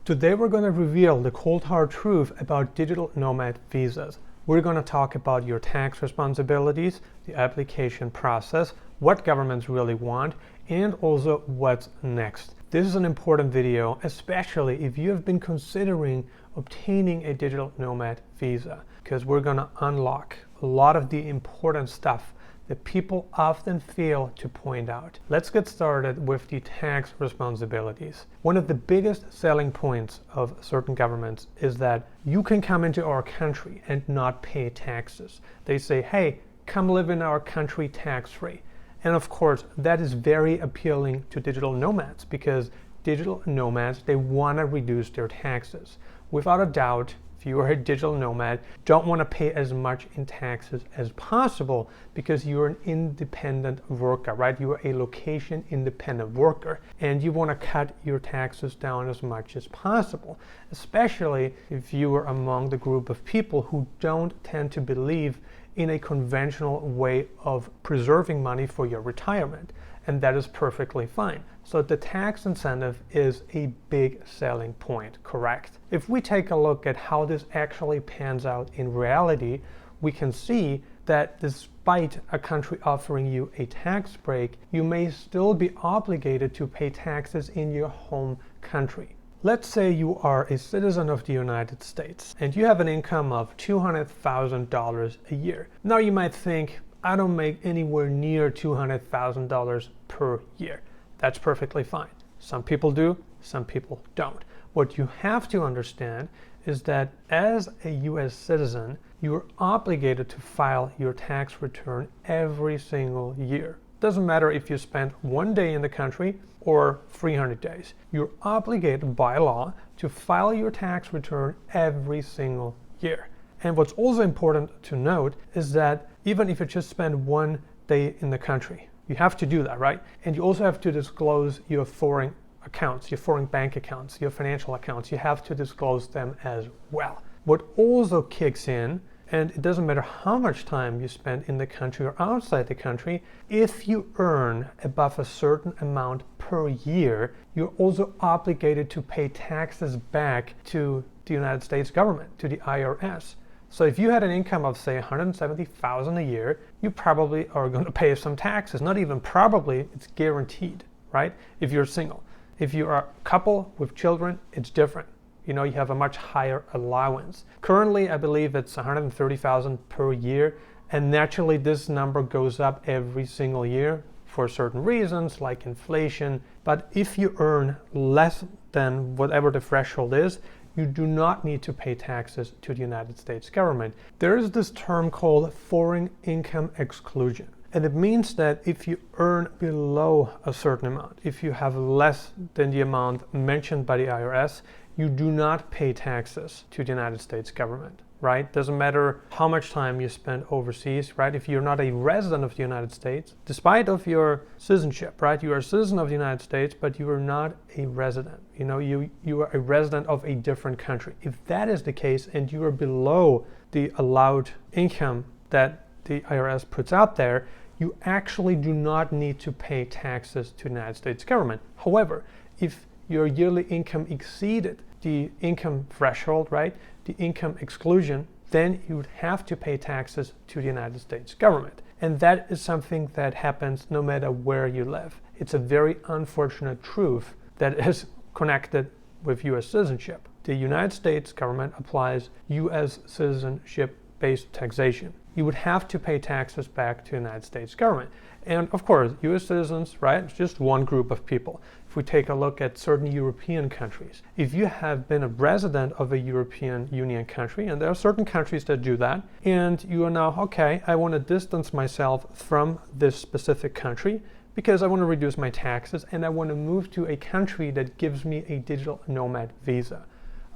Today we're going to reveal the cold hard truth about digital nomad visas. We're going to talk about your tax responsibilities, the application process, what governments really want, and also what's next. This is an important video, especially if you have been considering obtaining a digital nomad visa, because we're going to unlock a lot of the important stuff that people often fail to point out. Let's get started with the tax responsibilities. One of the biggest selling points of certain governments is that you can come into our country and not pay taxes. They say, hey, come live in our country tax-free. And of course, that is very appealing to digital nomads because digital nomads, they want to reduce their taxes. Without a doubt, if you are a digital nomad, don't want to pay as much in taxes as possible because you're an independent worker, right? You are a location independent worker and you want to cut your taxes down as much as possible, especially if you are among the group of people who don't tend to believe in a conventional way of preserving money for your retirement. And that is perfectly fine. So the tax incentive is a big selling point, correct? If we take a look at how this actually pans out in reality, we can see that despite a country offering you a tax break, you may still be obligated to pay taxes in your home country. Let's say you are a citizen of the United States and you have an income of $200,000 a year. Now you might think, I don't make anywhere near $200,000 per year. That's perfectly fine. Some people do, some people don't. What you have to understand is that as a US citizen, you are obligated to file your tax return every single year. Doesn't matter if you spend 1 day in the country or 300 days. You're obligated by law to file your tax return every single year. And what's also important to note is that even if you just spend 1 day in the country, you have to do that, right? And you also have to disclose your foreign accounts, your foreign bank accounts, your financial accounts. You have to disclose them as well. What also kicks in, and it doesn't matter how much time you spend in the country or outside the country, if you earn above a certain amount per year, you're also obligated to pay taxes back to the United States government, to the IRS. So if you had an income of say $170,000 a year, you probably are going to pay some taxes. Not even probably, it's guaranteed, right? If you're single. If you are a couple with children, it's different. You know, you have a much higher allowance. Currently, I believe it's $130,000 per year, and naturally this number goes up every single year for certain reasons like inflation. But if you earn less than whatever the threshold is, you do not need to pay taxes to the United States government. There is this term called foreign income exclusion. And it means that if you earn below a certain amount, if you have less than the amount mentioned by the IRS, you do not pay taxes to the United States government, right? Doesn't matter how much time you spend overseas, right? If you're not a resident of the United States, despite of your citizenship, right? You are a citizen of the United States, but you are not a resident. You know, you are a resident of a different country. If that is the case and you are below the allowed income that the IRS puts out there, you actually do not need to pay taxes to the United States government. However, if your yearly income exceeded the income threshold, right, the income exclusion, then you would have to pay taxes to the United States government. And that is something that happens no matter where you live. It's a very unfortunate truth that is connected with US citizenship. The United States government applies US citizenship-based taxation. You would have to pay taxes back to the United States government. And of course, US citizens, right, it's just one group of people. If we take a look at certain European countries, if you have been a resident of a European Union country, and there are certain countries that do that, and you are now, okay, I want to distance myself from this specific country because I want to reduce my taxes and I want to move to a country that gives me a digital nomad visa.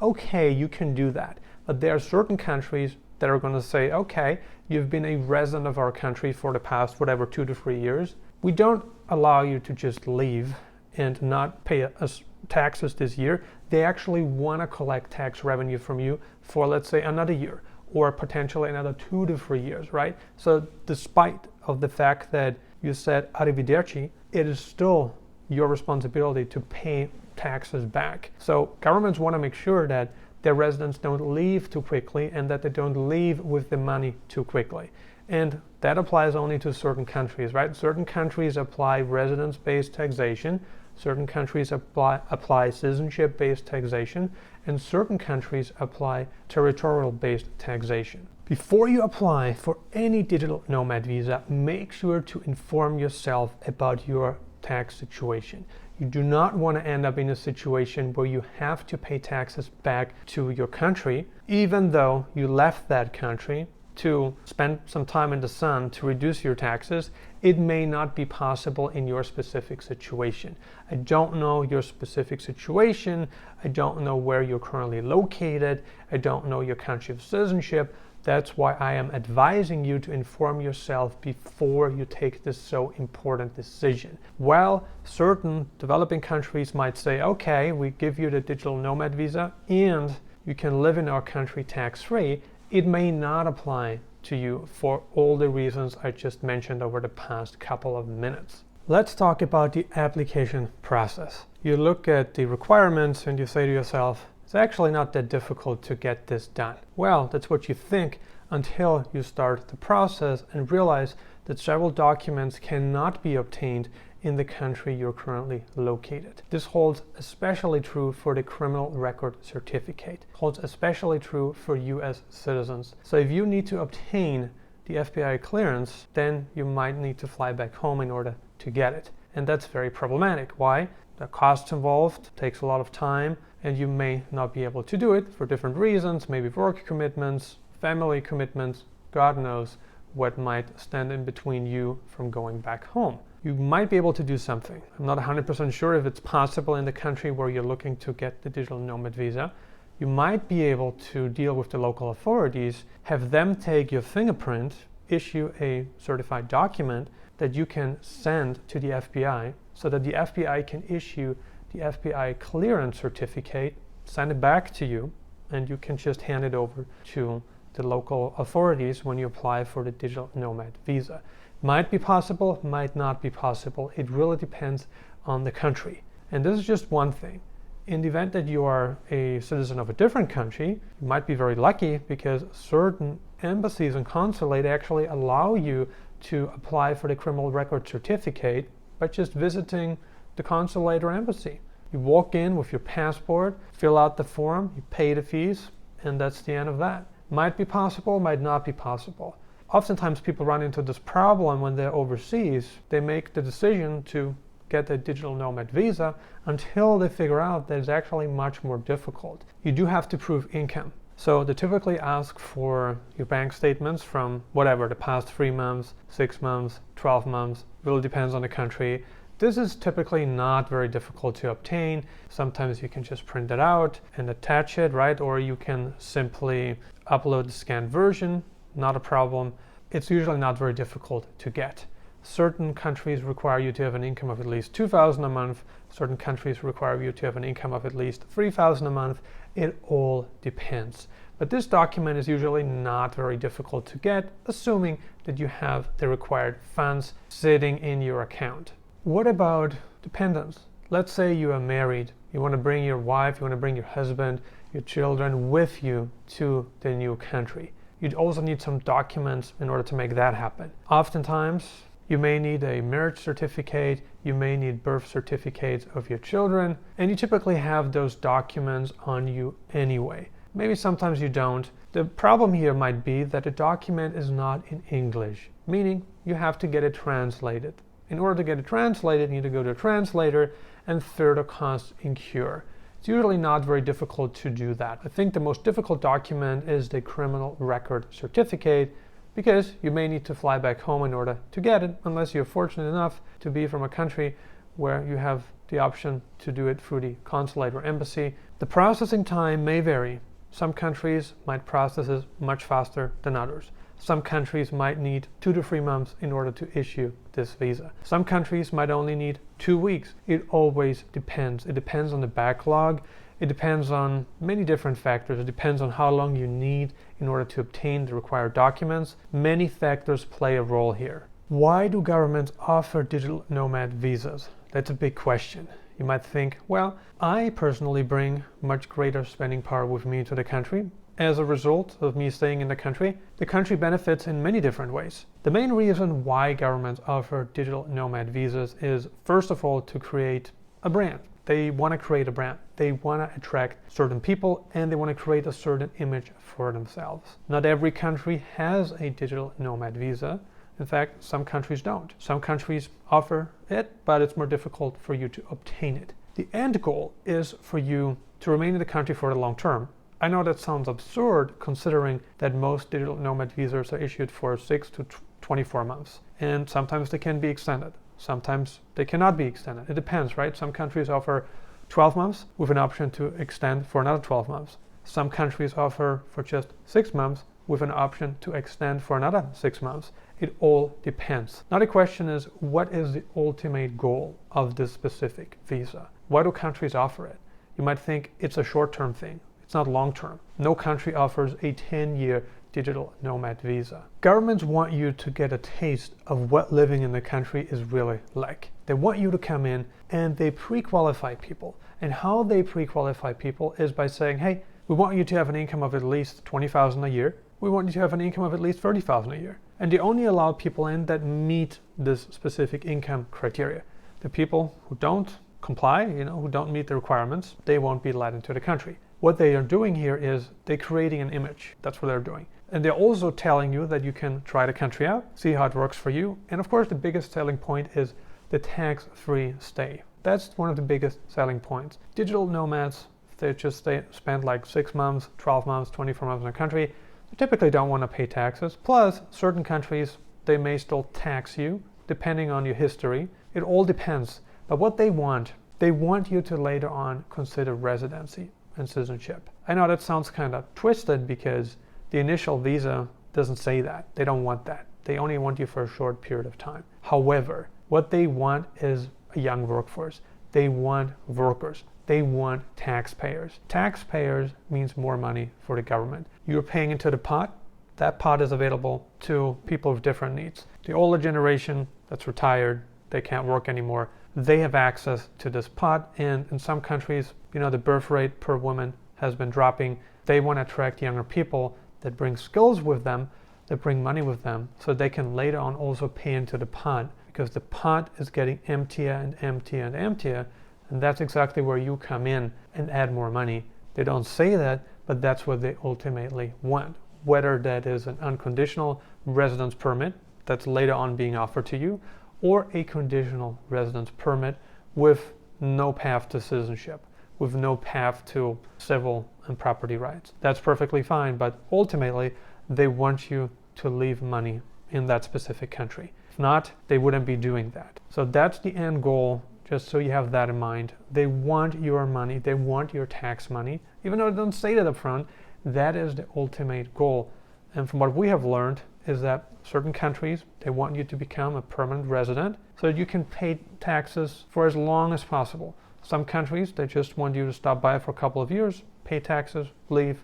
Okay, you can do that. But there are certain countries that are going to say, okay, you've been a resident of our country for the past, whatever, 2 to 3 years. We don't allow you to just leave and not pay us taxes this year. They actually want to collect tax revenue from you for, let's say, another year or potentially another 2 to 3 years, right? So despite of the fact that you said arrivederci, it is still your responsibility to pay taxes back. So governments want to make sure that their residents don't leave too quickly and that they don't leave with the money too quickly. And that applies only to certain countries, right? Certain countries apply residence-based taxation, certain countries apply citizenship-based taxation, and certain countries apply territorial-based taxation. Before you apply for any digital nomad visa, make sure to inform yourself about your tax situation. You do not want to end up in a situation where you have to pay taxes back to your country, even though you left that country to spend some time in the sun to reduce your taxes. It may not be possible in your specific situation. I don't know your specific situation. I don't know where you're currently located. I don't know your country of citizenship. That's why I am advising you to inform yourself before you take this so important decision. While certain developing countries might say, okay, we give you the digital nomad visa and you can live in our country tax-free, it may not apply to you for all the reasons I just mentioned over the past couple of minutes. Let's talk about the application process. You look at the requirements and you say to yourself, it's actually not that difficult to get this done. Well, that's what you think until you start the process and realize that several documents cannot be obtained in the country you're currently located. This holds especially true for the criminal record certificate. It holds especially true for US citizens. So if you need to obtain the FBI clearance, then you might need to fly back home in order to get it. And that's very problematic. Why? The costs involved, takes a lot of time, and you may not be able to do it for different reasons, maybe work commitments, family commitments, God knows what might stand in between you from going back home. You might be able to do something. I'm not 100% sure if it's possible in the country where you're looking to get the digital nomad visa. You might be able to deal with the local authorities, have them take your fingerprint, issue a certified document that you can send to the FBI so that the FBI can issue the FBI clearance certificate, send it back to you, and you can just hand it over to the local authorities when you apply for the digital nomad visa. Might be possible, might not be possible. It really depends on the country. And this is just one thing. In the event that you are a citizen of a different country, you might be very lucky because certain embassies and consulate actually allow you to apply for the criminal record certificate by just visiting the consulate or embassy. You walk in with your passport, fill out the form, you pay the fees, and that's the end of that. Might be possible, might not be possible. Oftentimes people run into this problem when they're overseas. They make the decision to get a digital nomad visa until they figure out that it's actually much more difficult. You do have to prove income. So they typically ask for your bank statements from whatever, the past 3 months, 6 months, 12 months, really depends on the country. This is typically not very difficult to obtain. Sometimes you can just print it out and attach it, right? Or you can simply upload the scanned version, not a problem. It's usually not very difficult to get. Certain countries require you to have an income of at least $2,000 a month. Certain countries require you to have an income of at least $3,000 a month. It all depends. But this document is usually not very difficult to get, assuming that you have the required funds sitting in your account. What about dependents? Let's say you are married. You want to bring your wife, you want to bring your husband, your children with you to the new country. You'd also need some documents in order to make that happen. Oftentimes, you may need a marriage certificate, you may need birth certificates of your children, and you typically have those documents on you anyway. Maybe sometimes you don't. The problem here might be that the document is not in English, meaning you have to get it translated. In order to get it translated, you need to go to a translator and further costs incur. It's usually not very difficult to do that. I think the most difficult document is the criminal record certificate, because you may need to fly back home in order to get it, unless you're fortunate enough to be from a country where you have the option to do it through the consulate or embassy. The processing time may vary. Some countries might process it much faster than others. Some countries might need 2 to 3 months in order to issue this visa. Some countries might only need 2 weeks. It always depends. It depends on the backlog. It depends on many different factors. It depends on how long you need in order to obtain the required documents. Many factors play a role here. Why do governments offer digital nomad visas? That's a big question. You might think, well, I personally bring much greater spending power with me to the country. As a result of me staying in the country benefits in many different ways. The main reason why governments offer digital nomad visas is, first of all, to create a brand. They want to create a brand. They want to attract certain people, and they want to create a certain image for themselves. Not every country has a digital nomad visa. In fact, some countries don't. Some countries offer it, but it's more difficult for you to obtain it. The end goal is for you to remain in the country for the long term. I know that sounds absurd considering that most digital nomad visas are issued for 6 to 24 months, and sometimes they can be extended. Sometimes they cannot be extended. It depends, right? Some countries offer 12 months with an option to extend for another 12 months. Some countries offer for just 6 months with an option to extend for another 6 months. It all depends. Now the question is, what is the ultimate goal of this specific visa? Why do countries offer it? You might think it's a short-term thing. It's not long-term. No country offers a 10-year digital nomad visa. Governments want you to get a taste of what living in the country is really like. They want you to come in and they pre-qualify people. And how they pre-qualify people is by saying, hey, we want you to have an income of at least $20,000 a year. We want you to have an income of at least $30,000 a year. And they only allow people in that meet this specific income criteria. The people who don't comply, who don't meet the requirements, they won't be let into the country. What they are doing here is they're creating an image. That's what they're doing. And they're also telling you that you can try the country out, see how it works for you. And of course, the biggest selling point is the tax-free stay. That's one of the biggest selling points. Digital nomads, they just spend like 6 months, 12 months, 24 months in a country. They typically don't want to pay taxes. Plus, certain countries, they may still tax you depending on your history. It all depends. But what they want you to later on consider residency and citizenship. I know that sounds kind of twisted because the initial visa doesn't say that. They don't want that. They only want you for a short period of time. However, what they want is a young workforce. They want workers. They want taxpayers. Taxpayers means more money for the government. You're paying into the pot. That pot is available to people with different needs. The older generation that's retired, they can't work anymore. They have access to this pot, and in some countries, the birth rate per woman has been dropping. They want to attract younger people that bring skills with them, that bring money with them, so they can later on also pay into the pot, because the pot is getting emptier and emptier and emptier, and that's exactly where you come in and add more money. They don't say that, but that's what they ultimately want. Whether that is an unconditional residence permit that's later on being offered to you, or a conditional residence permit with no path to citizenship, with no path to civil and property rights. That's perfectly fine, but ultimately they want you to leave money in that specific country. If not, they wouldn't be doing that. So that's the end goal, just so you have that in mind. They want your money, they want your tax money. Even though they don't say that up front, that is the ultimate goal. And from what we have learned is that certain countries, they want you to become a permanent resident so that you can pay taxes for as long as possible. Some countries, they just want you to stop by for a couple of years, pay taxes, leave,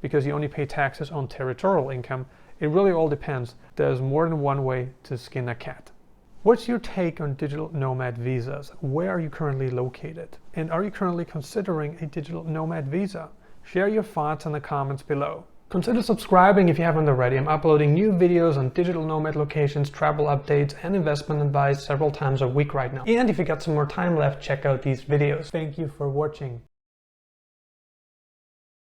because you only pay taxes on territorial income. It really all depends. There's more than one way to skin a cat. What's your take on digital nomad visas? Where are you currently located? And are you currently considering a digital nomad visa? Share your thoughts in the comments below. Consider subscribing if you haven't already. I'm uploading new videos on digital nomad locations, travel updates, and investment advice several times a week right now. And if you got some more time left, check out these videos. Thank you for watching.